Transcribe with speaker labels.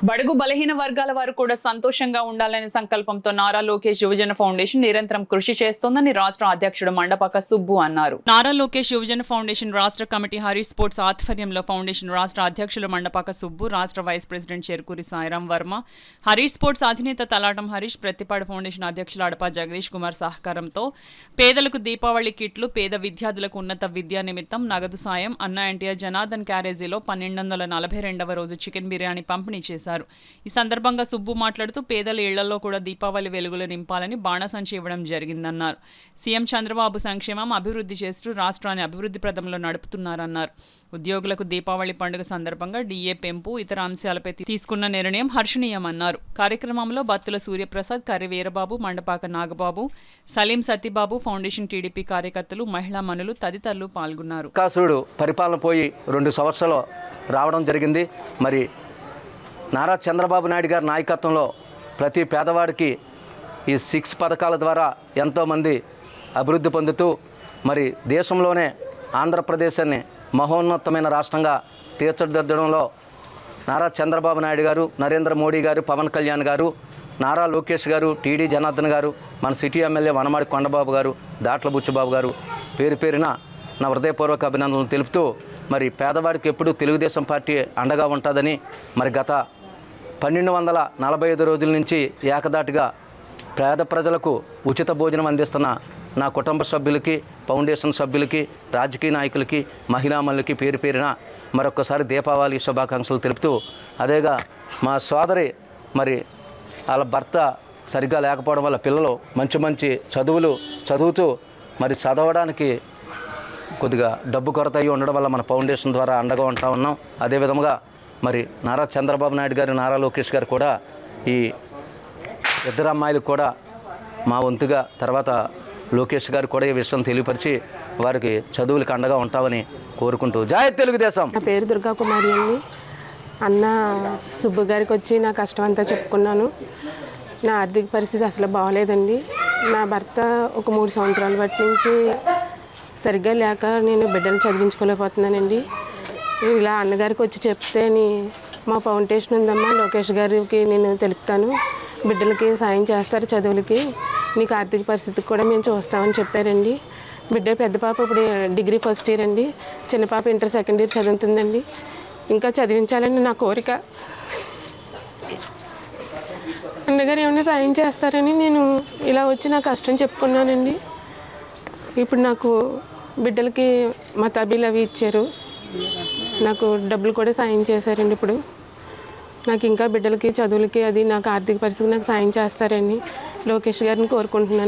Speaker 1: బడుగు బలహీన వర్గాల వారు కూడా సంతోషంగా ఉండాలనే సంకల్పంతో నారా లోకేష్ యువజన ఫౌండేషన్ నిరంతరం కృషి చేస్తోందని రాష్ట్ర అధ్యక్షుడు మండపాక సుబ్బు అన్నారు. నారా లోకేష్ యువజన ఫౌండేషన్ రాష్ట్ర కమిటీ హరీష్ స్పోర్ట్స్ ఆధ్వర్యంలో ఫౌండేషన్ రాష్ట్ర అధ్యక్షులు మండపాక సుబ్బు, రాష్ట్ర vice president Cherukuri Sairam Varma, Harish sports అధినేత తలాటం హరీష్, ప్రతిపాడు ఫౌండేషన్ అధ్యక్షులు అడపా జగదీష్ కుమార్ సహకారంతో పేదలకు దీపావళి కిట్లు, పేద విద్యార్థులకు ఉన్నత విద్యా నిమిత్తం నగదు సాయం, అన్నా ఎన్టీఆర్ జనార్దన్ క్యారేజీలో 1242వ రోజు చికెన్ బిర్యానీ పంపిణీ చేశారు. ఈ సందర్భంగా సుబ్బు మాట్లాడుతూ పేదల ఇళ్లలో కూడా దీపావళి వెలుగులు నింపాలని బాణసంచి ఇవ్వడం జరిగిందన్నారు. సీఎం చంద్రబాబు సంక్షేమం, అభివృద్ధి చేస్తూ రాష్ట్రాన్ని అభివృద్ధి ప్రదంలో నడుపుతున్నారన్నారు. ఉద్యోగులకు దీపావళి పండుగ సందర్భంగా డీఏ పెంపు, ఇతర అంశాలపై తీసుకున్న నిర్ణయం హర్షణీయమన్నారు. కార్యక్రమంలో బత్తుల సూర్యప్రసాద్, కర్రి వీరబాబు, మండపాక నాగబాబు, సలీం సతీబాబు, ఫౌండేషన్ టీడీపీ కార్యకర్తలు, మహిళా మనులు తదితరులు పాల్గొన్నారు.
Speaker 2: కాసుడు పరిపాలన పోయి 2 సంవత్సరాలు రావడం జరిగింది. మరి నారా చంద్రబాబు నాయుడు గారి నాయకత్వంలో ప్రతి పేదవాడికి ఈ 6 పథకాల ద్వారా ఎంతోమంది అభివృద్ధి పొందుతూ మరి దేశంలోనే ఆంధ్రప్రదేశాన్ని మహోన్నతమైన రాష్ట్రంగా తీర్చిదిద్దడంలో నారా చంద్రబాబు నాయుడు గారు, నరేంద్ర మోడీ గారు, పవన్ కళ్యాణ్ గారు, నారా లోకేష్ గారు, టీడీ జనార్దన్ గారు, మన సిటీ ఎమ్మెల్యే వనమాడి కొండబాబు గారు, దాట్ల బుచ్చిబాబు గారు పేరు పేరున నా హృదయపూర్వక అభినందనలు తెలుపుతూ మరి పేదవాడికి ఎప్పుడూ తెలుగుదేశం పార్టీ అండగా ఉంటుందని మరి గత 1245 రోజుల నుంచి ఏకదాటిగా పేద ప్రజలకు ఉచిత భోజనం అందిస్తున్న నా కుటుంబ సభ్యులకి, ఫౌండేషన్ సభ్యులకి, రాజకీయ నాయకులకి, మహిళామణులకి పేరు పేరున మరొకసారి దీపావళి శుభాకాంక్షలు తెలుపుతూ, అదేగా మా సోదరి మరి వాళ్ళ భర్త సరిగ్గా లేకపోవడం వల్ల పిల్లలు మంచి చదువులు చదువుతూ మరి చదవడానికి కొద్దిగా డబ్బు కొరత అయ్యి ఉండడం వల్ల మన ఫౌండేషన్ ద్వారా అండగా ఉంటా ఉన్నాం. అదేవిధంగా మరి నారా చంద్రబాబు నాయుడు గారు, నారా లోకేష్ గారు కూడా ఈ ఇద్దరు అమ్మాయిలు కూడా మా వంతుగా తర్వాత లోకేష్ గారు కూడా ఈ విషయం తెలియపరిచి వారికి చదువులకు అండగా ఉంటామని కోరుకుంటూ జై తెలుగుదేశం.
Speaker 3: నా పేరు దుర్గా కుమారి అండి. అన్న సుబ్బు గారికి వచ్చి నా కష్టం అంతా చెప్పుకున్నాను. నా ఆర్థిక పరిస్థితి అసలు బాగోలేదండి. నా భర్త ఒక 3 సంవత్సరాల బట్టి నుంచి సరిగ్గా లేక నేను బిడ్డను చదివించుకోలేకపోతున్నానండి. ఇలా అన్నగారికి వచ్చి చెప్తే మా ఫౌండేషన్ ఉందమ్మా, లోకేష్ గారికి నేను తెలుపుతాను, బిడ్డలకి సాయం చేస్తారు, చదువులకి నీకు ఆర్థిక పరిస్థితికి కూడా మేము చూస్తామని చెప్పారండి. బిడ్డ పెద్ద పాప ఇప్పుడు డిగ్రీ ఫస్ట్ ఇయర్ అండి, చిన్న పాప ఇంటర్ సెకండ్ ఇయర్ చదువుతుందండి. ఇంకా చదివించాలని నా కోరిక. అన్నగారు ఏమైనా సాయం చేస్తారని నేను ఇలా వచ్చి నా కష్టం చెప్పుకున్నానండి. ఇప్పుడు నాకు బిడ్డలకి మతాబీలు అవి ఇచ్చారు, నాకు డబ్బులు కూడా సాయం చేశారండి. ఇప్పుడు నాకు ఇంకా బిడ్డలకి చదువులకి అది నాకు ఆర్థిక పరిస్థితికి నాకు సాయం చేస్తారని లోకేష్ గారిని కోరుకుంటున్నాను.